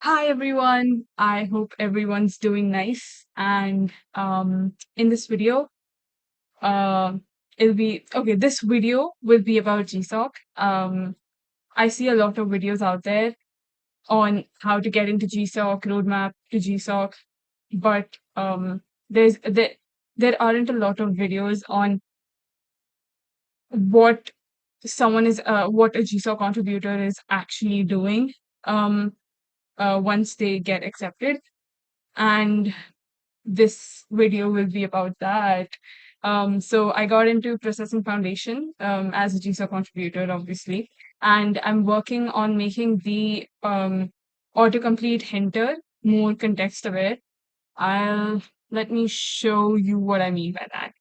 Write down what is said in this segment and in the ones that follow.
Hi everyone. I hope everyone's doing nice. And in this video, uh, it'll be okay. This video will be about GSOC. I see a lot of videos out there on how to get into GSOC, roadmap to GSOC, but there's there aren't a lot of videos on what what a GSOC contributor is actually doing um once they get accepted. And this video will be about that. So I got into Processing Foundation as a GSA contributor, obviously, and I'm working on making the autocomplete hinter more context aware. I'll Let me show you what I mean by that.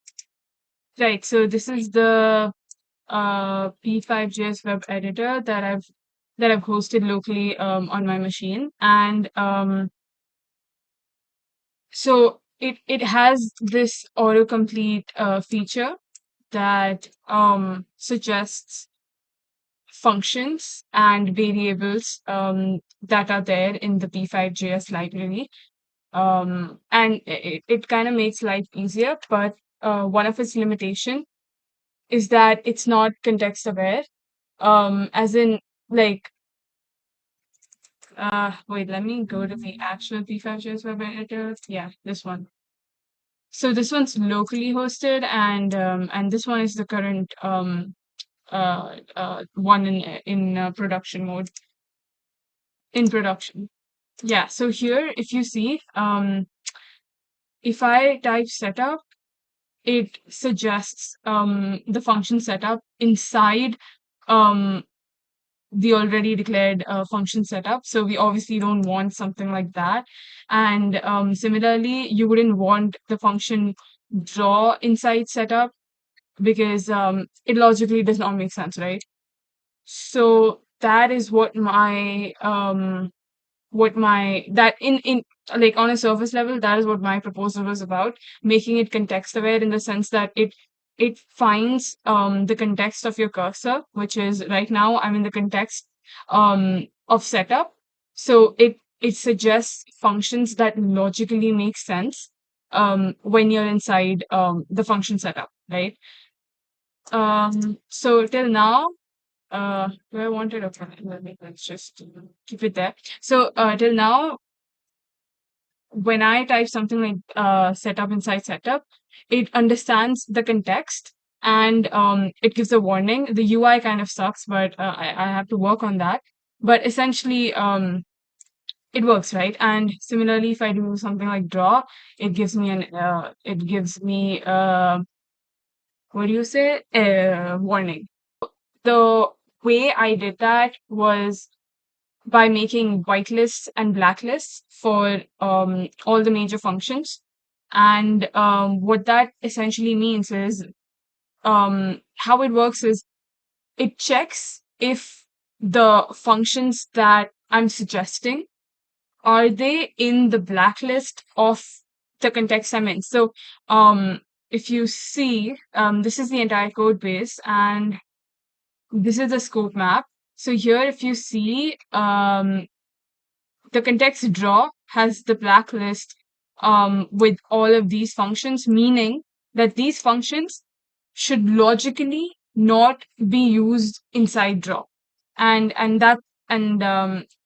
Right, so this is the P5JS web editor that I've hosted locally on my machine, and so it has this autocomplete feature that suggests functions and variables that are there in the P5JS library. And it kind of makes life easier, but one of its limitation is that it's not context aware. As in, like, wait, let me go to the actual P5JS web editor. Yeah, this one. So this one's locally hosted, and this one is the current one in production mode in production. Yeah. So here, if you see, if I type setup, it suggests the function setup inside um the already declared function setup. So we obviously don't want something like that. And similarly, you wouldn't want the function draw inside setup because it logically does not make sense, right? So that is what my that in like on a surface level, that is what my proposal was about, making it context aware in the sense that it finds the context of your cursor, which is right now I'm in the context of setup. So it suggests functions that logically make sense when you're inside the function setup, right? So till now, do I want it? Okay, let's just keep it there. So till now, when I type something like setup inside setup, it understands the context and it gives a warning. The UI kind of sucks, but I have to work on that. But essentially, it works, right? And similarly, if I do something like draw, it gives me what do you say? Warning. The way I did that was by making whitelists and blacklists for all the major functions. And what that essentially means is how it works is it checks if the functions that I'm suggesting are they in the blacklist of the context I'm in. So if you see, this is the entire code base, and this is the scope map. So here, if you see, the context draw has the blacklist with all of these functions, meaning that these functions should logically not be used inside draw. And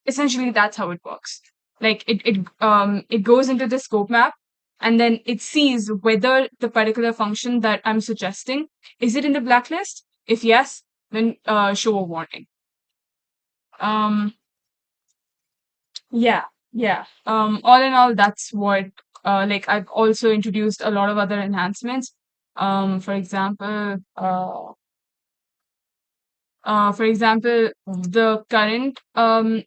essentially that's how it works. Like it goes into the scope map, and then it sees whether the particular function that I'm suggesting is it in the blacklist. If yes, then show a warning. Um, Yeah, yeah. All in all, that's what like I've also introduced a lot of other enhancements. For example, the current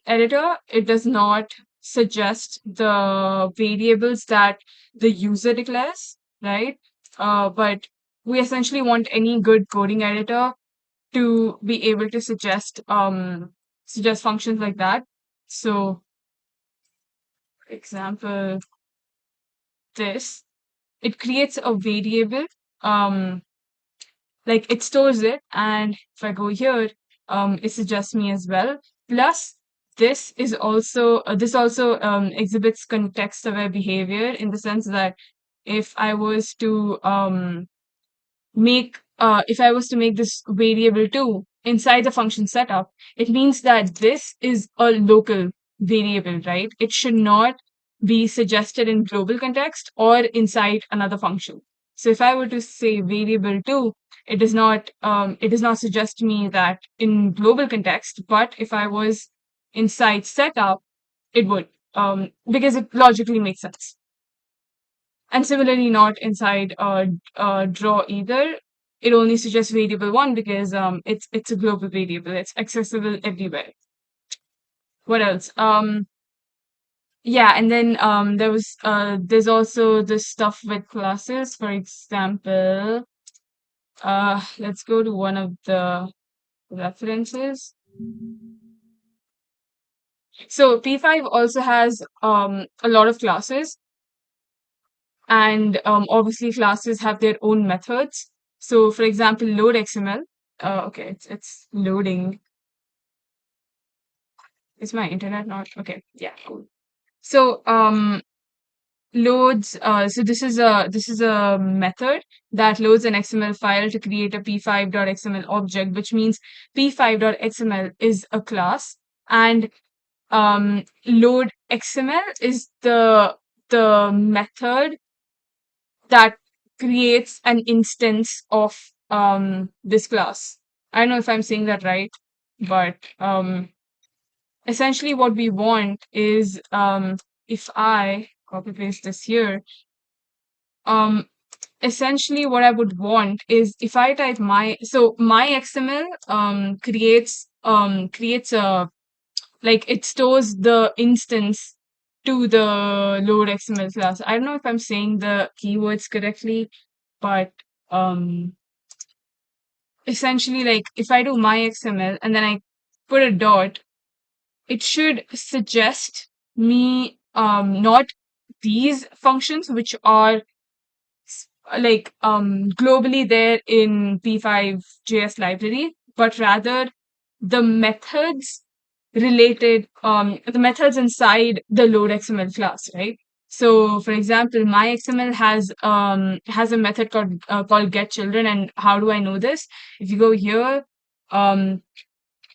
editor, it does not suggest the variables that the user declares, right? But we essentially want any good coding editor to be able to suggest functions like that. So, for example, this, it creates a variable, um, like it stores it, and if I go here, it suggests me as well. Plus, this also exhibits context-aware behavior in the sense that if I was to if I was to make this variable 2 inside the function setup, it means that this is a local variable, right? It should not be suggested in global context or inside another function. So if I were to say variable 2, it does not suggest to me that in global context, but if I was inside setup, it would, because it logically makes sense. And similarly, not inside draw either. It only suggests variable 1 because it's a global variable. It's accessible everywhere. What else? Yeah, and then there's also this stuff with classes. For example, let's go to one of the references. So P5 also has a lot of classes, and obviously classes have their own methods. So for example, load XML. Okay, it's loading. Is my internet not okay? Yeah, cool. So loads. So this is a method that loads an XML file to create a p5.xml object, which means p5.xml is a class, and load XML is the method that creates an instance of this class. I don't know if I'm saying that right, but essentially what we want is if I copy paste this here, um essentially what I would want is if I type my XML creates a, like, it stores the instance to the load XML class. I don't know if I'm saying the keywords correctly, but essentially, like, if I do my XML and then I put a dot, it should suggest me not these functions which are globally there in P5.js library, but rather the methods the methods inside the load XML class, right? So for example, my XML has a method called get children. And how do I know this? If you go here, um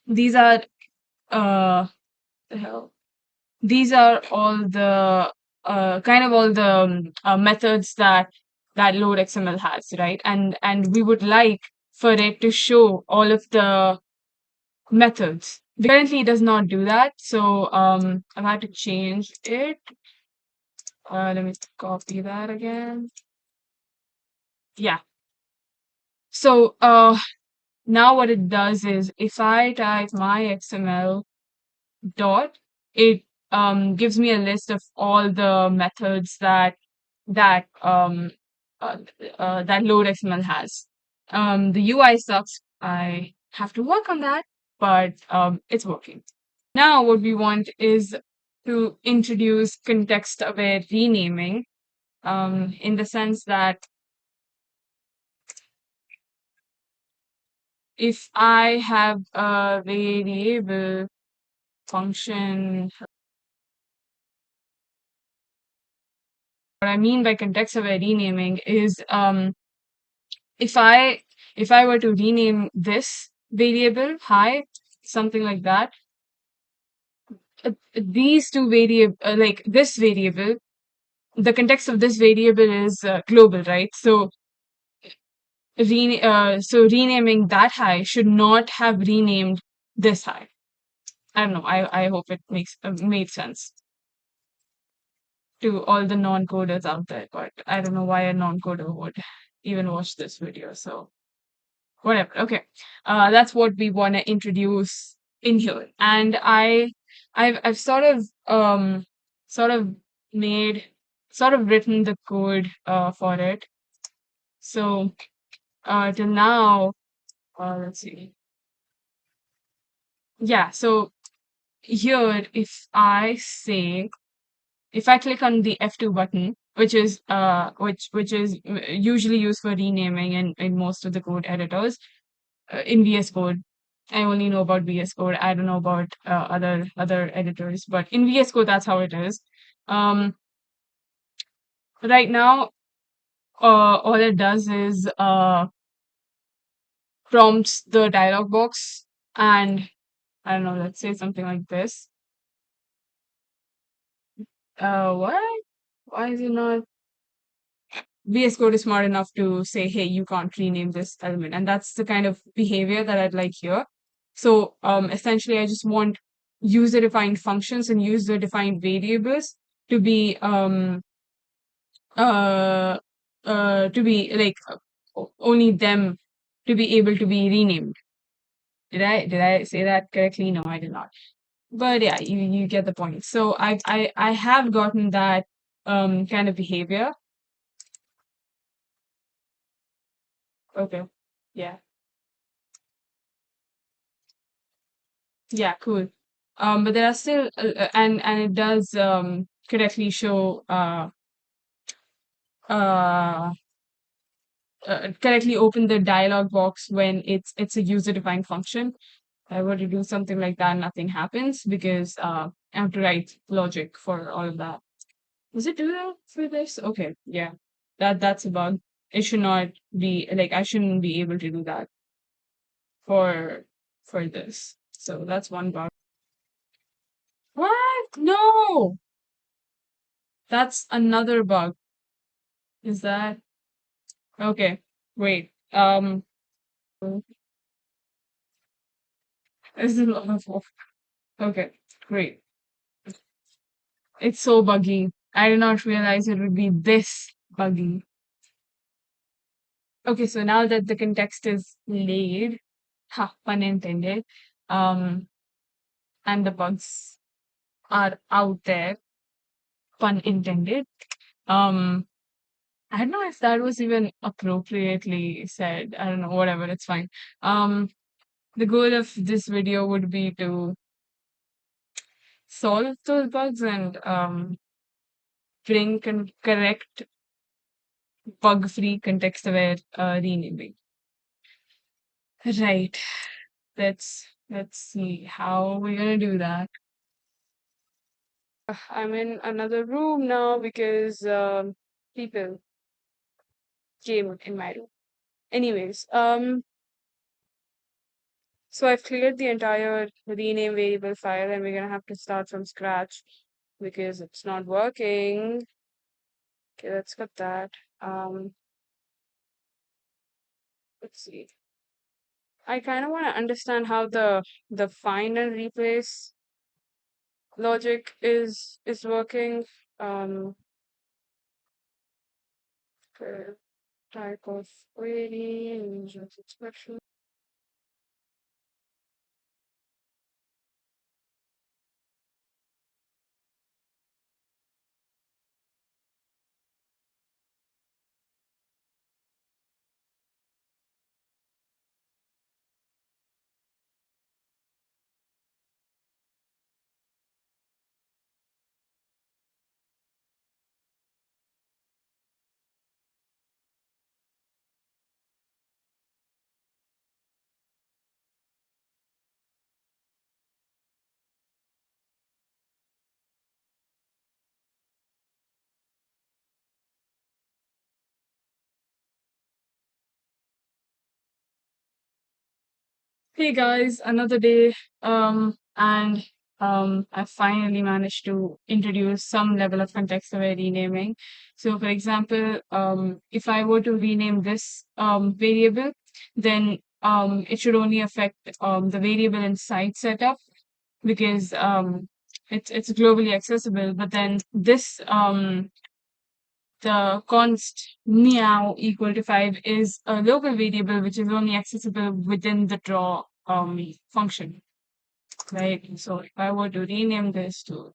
these are uh the hell these are all the kind of all the methods that load XML has, right? And we would like for it to show all of the methods. Currently, it does not do that, so I've had to change it. Let me copy that again. Yeah. So now what it does is if I type my XML dot, it gives me a list of all the methods that uh, that load XML has. The UI sucks. I have to work on that, but it's working. Now what we want is to introduce context-aware renaming, in the sense that if I have a variable function, what I mean by context-aware renaming is if I if I were to rename this variable hi, something like that, these two variable like this variable, the context of this variable is global, right? So renaming that hi should not have renamed this hi. I don't know. I hope it made sense to all the non-coders out there, but I don't know why a non-coder would even watch this video. So whatever. Okay. That's what we want to introduce in here. And I've sort of made sort of written the code for it. So till now, let's see. Yeah, so here if I click on the F2 button, which is usually used for renaming in most of the code editors in VS Code. I only know about VS Code. I don't know about other editors, but in VS Code, that's how it is. Um, right now, all it does is prompts the dialog box, and I don't know, let's say something like this. What? Why is it not? VS Code is smart enough to say, hey, you can't rename this element. And that's the kind of behavior that I'd like here. So essentially, I just want user defined functions and user defined variables to be uh only them to be able to be renamed. Did I say that correctly? No, I did not. But yeah, you get the point. So I have gotten that kind of behavior. Okay. Yeah. Yeah, cool. But there are still and it does correctly show uh correctly open the dialog box when it's a user defined function. If I were to do something like that, nothing happens because I have to write logic for all of that. Does it do that for this? Okay, yeah. That's a bug. It should not be like I shouldn't be able to do that for this. So that's one bug. What? No! That's another bug. Is that okay? Wait. This is a lot of work. Okay, great. It's so buggy. I did not realize it would be this buggy. Okay, so now that the context is laid, ha, pun intended, um, and the bugs are out there, pun intended. Um, I don't know if that was even appropriately said. I don't know, whatever, it's fine. Um, the goal of this video would be to solve those bugs and bring correct bug-free context-aware renaming. Right. Let's see how we're gonna do that. I'm in another room now because people came in my room. Anyways, so I've cleared the entire rename variable file and we're gonna have to start from scratch because it's not working. Okay, let's cut that. Um, let's see. I kind of want to understand how the find and replace logic is working. Um, for type of query, user expression. Hey guys, another day. And I finally managed to introduce some level of context-aware renaming. So, for example, if I were to rename this variable, then it should only affect the variable in site setup because it's globally accessible. But then this the const meow equal to 5 is a local variable which is only accessible within the draw function, right? So if I were to rename this to,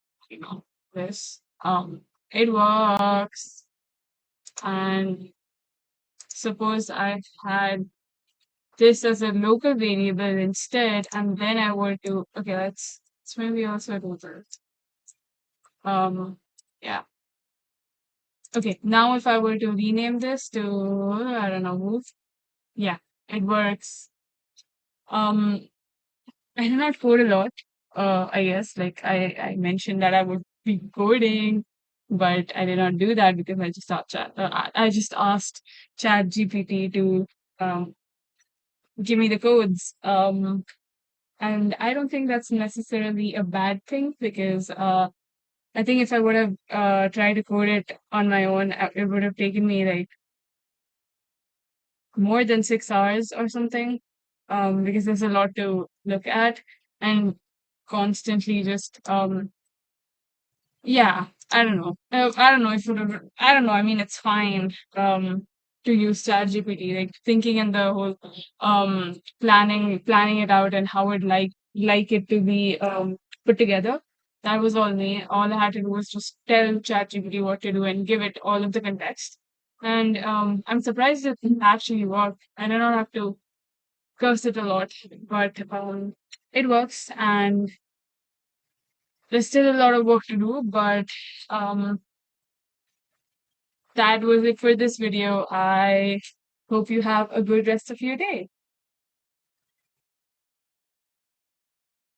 this, it works. And suppose I've had this as a local variable instead, and then I were to, okay, let's maybe also do this. Yeah. Okay, now if I were to rename this to, I don't know, move, yeah, it works. Um, I did not code a lot. I guess like I mentioned that I would be coding, but I did not do that because I just asked Chat GPT to um, give me the codes. And I don't think that's necessarily a bad thing because I think if I would have tried to code it on my own, it would have taken me like more than 6 hours or something, because there's a lot to look at and constantly just yeah, I don't know. I don't know if it would, I don't know. I mean, it's fine to use ChatGPT, like thinking in the whole planning it out and how I'd like it to be put together. That was all me. All I had to do was just tell ChatGPT what to do and give it all of the context. And I'm surprised it actually worked. I did not have to curse it a lot, but it works, and there's still a lot of work to do, but um, that was it for this video. I hope you have a good rest of your day.